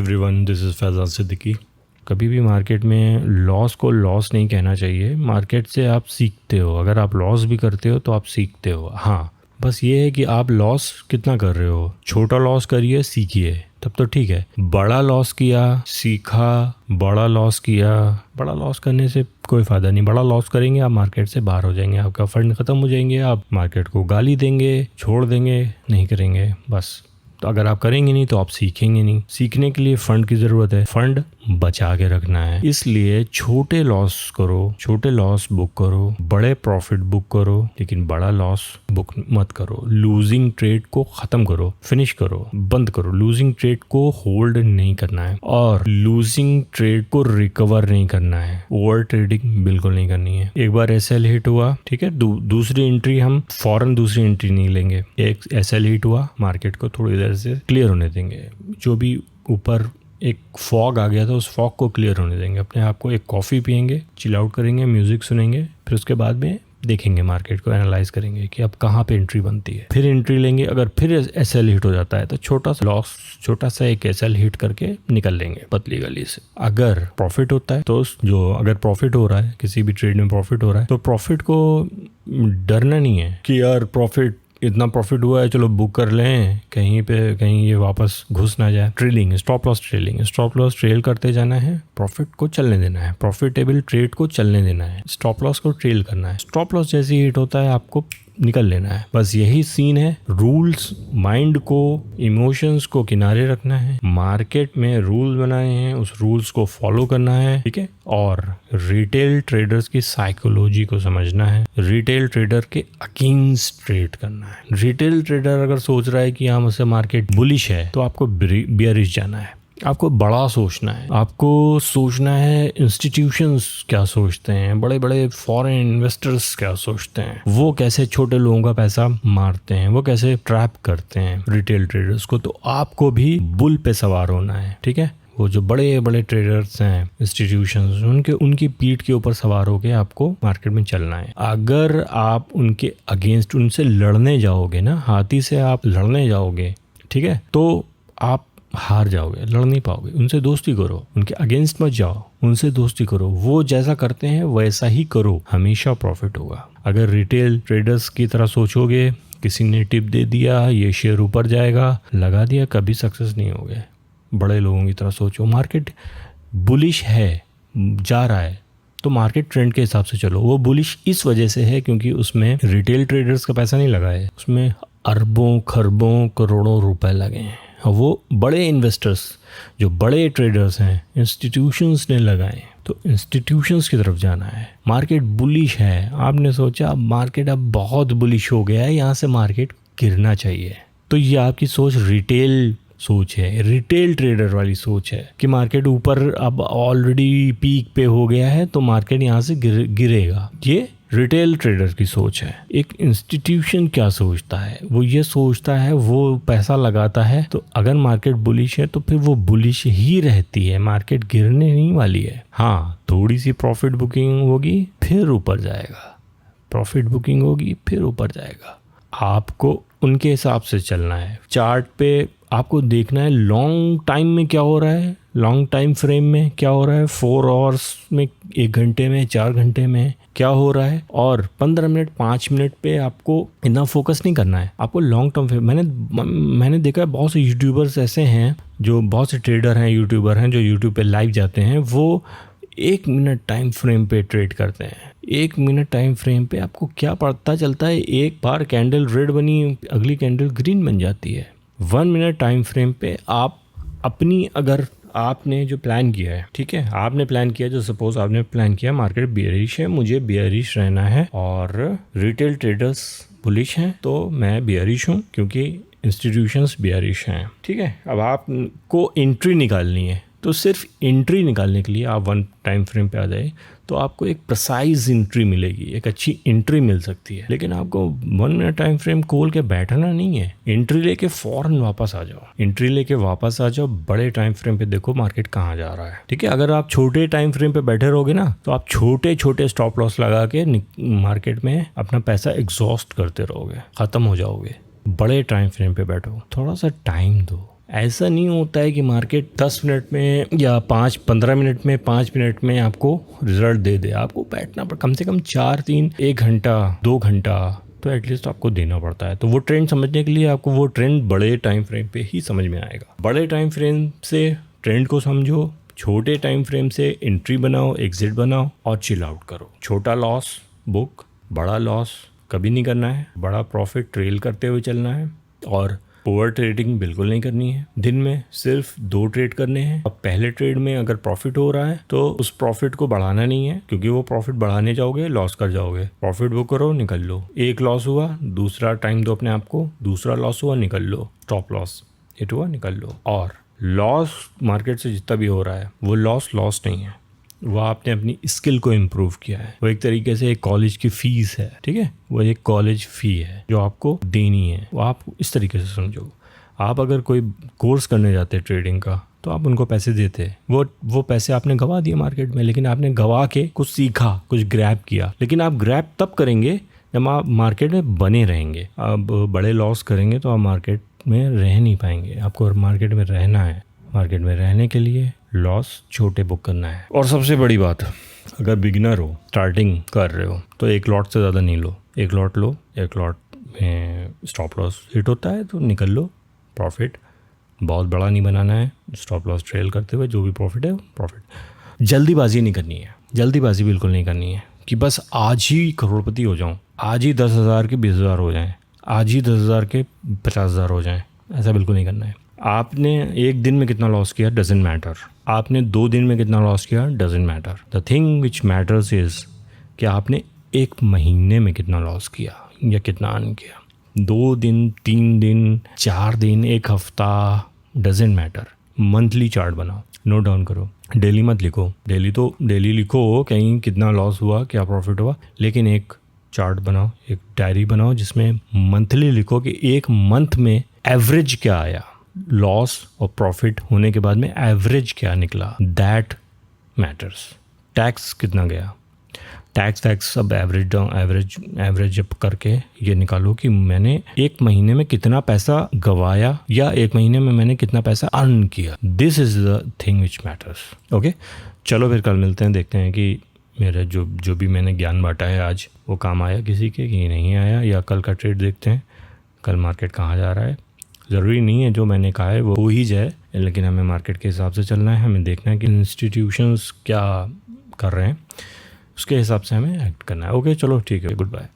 Everyone, this is Faizan Siddiqui. कभी भी market में लॉस को लॉस नहीं कहना चाहिए। मार्केट से आप सीखते हो। अगर आप लॉस भी करते हो तो आप सीखते हो। हाँ, बस ये है कि आप लॉस कितना कर रहे हो। छोटा लॉस करिए, सीखिए, तब तो ठीक है। बड़ा लॉस किया, सीखा, बड़ा लॉस किया, बड़ा लॉस करने से कोई फ़ायदा नहीं। बड़ा लॉस करेंगे आप मार्केट से बाहर हो जाएंगे, आपका फंड ख़त्म हो जाएंगे, आप मार्केट को गाली देंगे, छोड़ देंगे, नहीं करेंगे। बस तो अगर आप करेंगे नहीं तो आप सीखेंगे नहीं। सीखने के लिए फंड की ज़रूरत है, फंड बचा के रखना है। इसलिए छोटे लॉस करो, छोटे लॉस बुक करो, बड़े प्रॉफिट बुक करो, लेकिन बड़ा लॉस बुक मत करो। लूजिंग ट्रेड को ख़त्म करो, फिनिश करो, बंद करो। लूजिंग ट्रेड को होल्ड नहीं करना है और लूजिंग ट्रेड को रिकवर नहीं करना है। ओवर ट्रेडिंग बिल्कुल नहीं करनी है। एक बार एसएल हिट हुआ, ठीक है, दूसरी एंट्री हम फौरन दूसरी एंट्री नहीं लेंगे। एक एसएल हिट हुआ, मार्केट को थोड़ी देर से क्लियर होने देंगे। जो भी ऊपर एक फॉग आ गया था, उस फॉग को क्लियर होने देंगे। अपने आप को एक कॉफ़ी पियेंगे, चिल आउट करेंगे, म्यूज़िक सुनेंगे, फिर उसके बाद में देखेंगे, मार्केट को एनालाइज करेंगे कि अब कहाँ पे एंट्री बनती है। फिर एंट्री लेंगे। अगर फिर एसएल हिट हो जाता है तो छोटा सा लॉस, छोटा सा एक एसएल हिट करके निकल लेंगे पतली गली से। अगर प्रॉफिट होता है तो अगर प्रॉफिट हो रहा है, किसी भी ट्रेड में प्रॉफिट हो रहा है, तो प्रॉफिट को डरना नहीं है कि यार प्रॉफिट, इतना प्रॉफिट हुआ है, चलो बुक कर लें, कहीं ये वापस घुस ना जाए। ट्रेलिंग, स्टॉप लॉस ट्रेल करते जाना है, प्रॉफिट को चलने देना है, प्रॉफिटेबल ट्रेड को चलने देना है, स्टॉप लॉस को ट्रेल करना है। स्टॉप लॉस जैसे ही हिट होता है आपको निकल लेना है। बस यही सीन है। रूल्स, माइंड को, इमोशंस को किनारे रखना है। मार्केट में रूल बनाए हैं, उस रूल्स को फॉलो करना है, ठीक है। और रिटेल ट्रेडर्स की साइकोलॉजी को समझना है। रिटेल ट्रेडर के अगेंस्ट ट्रेड करना है। रिटेल ट्रेडर अगर सोच रहा है कि यहाँ मुझसे मार्केट बुलिश है तो आपको बियरिश जाना है। आपको बड़ा सोचना है। आपको सोचना है इंस्टीट्यूशंस क्या सोचते हैं, बड़े बड़े फॉरेन इन्वेस्टर्स क्या सोचते हैं, वो कैसे छोटे लोगों का पैसा मारते हैं, वो कैसे ट्रैप करते हैं रिटेल ट्रेडर्स को। तो आपको भी बुल पे सवार होना है, ठीक है। वो जो बड़े बड़े ट्रेडर्स हैं, इंस्टीट्यूशंस, उनकी पीठ के ऊपर सवार होकर आपको मार्केट में चलना है। अगर आप उनके अगेंस्ट, उनसे लड़ने जाओगे ना, हाथी से आप लड़ने जाओगे, ठीक है, तो आप हार जाओगे, लड़ नहीं पाओगे। उनसे दोस्ती करो, उनके अगेंस्ट मत जाओ, उनसे दोस्ती करो। वो जैसा करते हैं वैसा ही करो, हमेशा प्रॉफिट होगा। अगर रिटेल ट्रेडर्स की तरह सोचोगे, किसी ने टिप दे दिया, ये शेयर ऊपर जाएगा, लगा दिया, कभी सक्सेस नहीं होगे। बड़े लोगों की तरह सोचो। मार्केट बुलिश है, जा रहा है, तो मार्केट ट्रेंड के हिसाब से चलो। वो बुलिश इस वजह से है क्योंकि उसमें रिटेल ट्रेडर्स का पैसा नहीं लगा है, उसमें अरबों खरबों करोड़ों रुपए लगे हैं। वो बड़े इन्वेस्टर्स, जो बड़े ट्रेडर्स हैं, इंस्टीट्यूशंस ने लगाए, तो इंस्टीट्यूशंस की तरफ जाना है। मार्केट बुलिश है, आपने सोचा मार्केट अब बहुत बुलिश हो गया है, यहाँ से मार्केट गिरना चाहिए, तो ये आपकी सोच रिटेल सोच है, रिटेल ट्रेडर वाली सोच है कि मार्केट ऊपर अब ऑलरेडी पीक पे हो गया है तो मार्केट यहाँ से गिरेगा। ये रिटेल ट्रेडर की सोच है। एक इंस्टीट्यूशन क्या सोचता है, वो ये सोचता है, वो पैसा लगाता है, तो अगर मार्केट बुलिश है तो फिर वो बुलिश ही रहती है, मार्केट गिरने नहीं वाली है। हाँ, थोड़ी सी प्रॉफिट बुकिंग होगी फिर ऊपर जाएगा, प्रॉफिट बुकिंग होगी फिर ऊपर जाएगा। आपको उनके हिसाब से चलना है। चार्ट पे आपको देखना है लॉन्ग टाइम में क्या हो रहा है, लॉन्ग टाइम फ्रेम में क्या हो रहा है, 4 आवर्स में, 1 घंटे में, 4 घंटे में क्या हो रहा है, और 15 मिनट 5 मिनट पे आपको इतना फोकस नहीं करना है। आपको लॉन्ग टर्म फ्रेम, मैंने देखा है बहुत से यूट्यूबर्स ऐसे हैं, जो बहुत से ट्रेडर हैं, यूट्यूबर हैं, जो यूट्यूब पे लाइव जाते हैं, वो 1 मिनट टाइम फ्रेम पे ट्रेड करते हैं। 1 मिनट टाइम फ्रेम पे आपको क्या पता चलता है, एक बार कैंडल रेड बनी, अगली कैंडल ग्रीन बन जाती है। 1 मिनट टाइम फ्रेम पे आप अपनी, अगर आपने जो प्लान किया है, ठीक है, आपने प्लान किया, जो सपोज आपने प्लान किया मार्केट बियरिश है, मुझे बियरिश रहना है, और रिटेल ट्रेडर्स बुलिश हैं तो मैं बियरिश हूँ क्योंकि इंस्टीट्यूशंस बियरिश हैं, ठीक है। अब आपको एंट्री निकालनी है, तो सिर्फ एंट्री निकालने के लिए आप 1 टाइम फ्रेम पे आ जाए तो आपको एक प्रिसाइज एंट्री मिलेगी, एक अच्छी एंट्री मिल सकती है। लेकिन आपको 1 मिनट टाइम फ्रेम खोल के बैठना नहीं है, एंट्री लेके फौरन वापस आ जाओ, एंट्री लेके वापस आ जाओ। बड़े टाइम फ्रेम पे देखो मार्केट कहाँ जा रहा है, ठीक है। अगर आप छोटे टाइम फ्रेम पे बैठे रहोगे ना, तो आप छोटे छोटे स्टॉप लॉस लगा के मार्केट में अपना पैसा एग्जॉस्ट करते रहोगे, खत्म हो जाओगे। बड़े टाइम फ्रेम पे बैठो, थोड़ा सा टाइम दो, ऐसा नहीं होता है कि मार्केट 10 मिनट में या 15 मिनट में 5 मिनट में आपको रिजल्ट दे दे। आपको बैठना पर कम से कम 1 घंटा 2 घंटा तो एटलीस्ट आपको देना पड़ता है। तो वो ट्रेंड समझने के लिए आपको वो ट्रेंड बड़े टाइम फ्रेम पे ही समझ में आएगा। बड़े टाइम फ्रेम से ट्रेंड को समझो, छोटे टाइम फ्रेम से एंट्री बनाओ, एग्जिट बनाओ और चिल आउट करो। छोटा लॉस बुक, बड़ा लॉस कभी नहीं करना है। बड़ा प्रॉफिट ट्रेल करते हुए चलना है और ओवर ट्रेडिंग बिल्कुल नहीं करनी है। दिन में सिर्फ 2 ट्रेड करने हैं। अब पहले ट्रेड में अगर प्रॉफिट हो रहा है तो उस प्रॉफिट को बढ़ाना नहीं है, क्योंकि वो प्रॉफिट बढ़ाने जाओगे लॉस कर जाओगे। प्रॉफिट बुक करो, निकल लो। एक लॉस हुआ, दूसरा टाइम दो अपने आप को, दूसरा लॉस हुआ, निकल लो। स्टॉप लॉस हिट हुआ, निकल लो। और लॉस मार्केट से जितना भी हो रहा है वो लॉस नहीं है, वो आपने अपनी स्किल को इम्प्रूव किया है। वो एक तरीके से एक कॉलेज की फीस है, ठीक है, वो एक कॉलेज फ़ी है जो आपको देनी है। वो आप इस तरीके से समझो। आप अगर कोई कोर्स करने जाते हैं ट्रेडिंग का तो आप उनको पैसे देते, वो पैसे आपने गंवा दिए मार्केट में, लेकिन आपने गंवा के कुछ सीखा, कुछ ग्रैब किया। लेकिन आप ग्रैब तब करेंगे जब आप मार्केट में बने रहेंगे। अब बड़े लॉस करेंगे तो आप मार्केट में रह नहीं पाएंगे। आपको मार्केट में रहना है। मार्केट में रहने के लिए लॉस छोटे बुक करना है। और सबसे बड़ी बात, अगर बिगिनर हो, स्टार्टिंग कर रहे हो, तो 1 लॉट से ज़्यादा नहीं लो। 1 लॉट लो, 1 लॉट में स्टॉप लॉस हिट होता है तो निकल लो। प्रॉफिट बहुत बड़ा नहीं बनाना है। स्टॉप लॉस ट्रेल करते हुए जो भी प्रॉफिट है प्रॉफिट। जल्दीबाजी नहीं करनी है, जल्दीबाजी बिल्कुल नहीं करनी है कि बस आज ही करोड़पति हो जाऊँ, आज ही 10,000 के 20,000 हो जाएं, आज ही 10,000 के 50,000 हो जाएं। ऐसा बिल्कुल नहीं करना है। आपने 1 दिन में कितना लॉस किया डजंट मैटर। आपने 2 दिन में कितना लॉस किया doesn't matter. The thing which matters is कि आपने 1 महीने में कितना लॉस किया या कितना अर्न किया। 2 दिन, 3 दिन, 4 दिन, 1 हफ्ता, डजंट मैटर। मंथली चार्ट बनाओ, नोट डाउन करो। डेली मत लिखो। डेली लिखो कहीं कितना लॉस हुआ, क्या प्रॉफिट हुआ, लेकिन एक चार्ट बनाओ, एक डायरी बनाओ जिसमें मंथली लिखो कि 1 मंथ में एवरेज क्या आया, लॉस और प्रॉफिट होने के बाद में एवरेज क्या निकला। That matters. टैक्स कितना गया, टैक्स सब एवरेज जब करके ये निकालो कि मैंने 1 महीने में कितना पैसा गवाया या 1 महीने में मैंने कितना पैसा अर्न किया। This is the thing which matters. Okay, चलो फिर कल मिलते हैं, देखते हैं कि मेरा जो भी मैंने ज्ञान बांटा है आज वो काम आया किसी के कि नहीं आया, या कल का ट्रेड देखते हैं कल मार्केट कहाँ जा रहा है। ज़रूरी नहीं है जो मैंने कहा है वो हो ही जाए, लेकिन हमें मार्केट के हिसाब से चलना है। हमें देखना है कि इंस्टीट्यूशंस क्या कर रहे हैं, उसके हिसाब से हमें एक्ट करना है। ओके, चलो ठीक है, गुड बाय।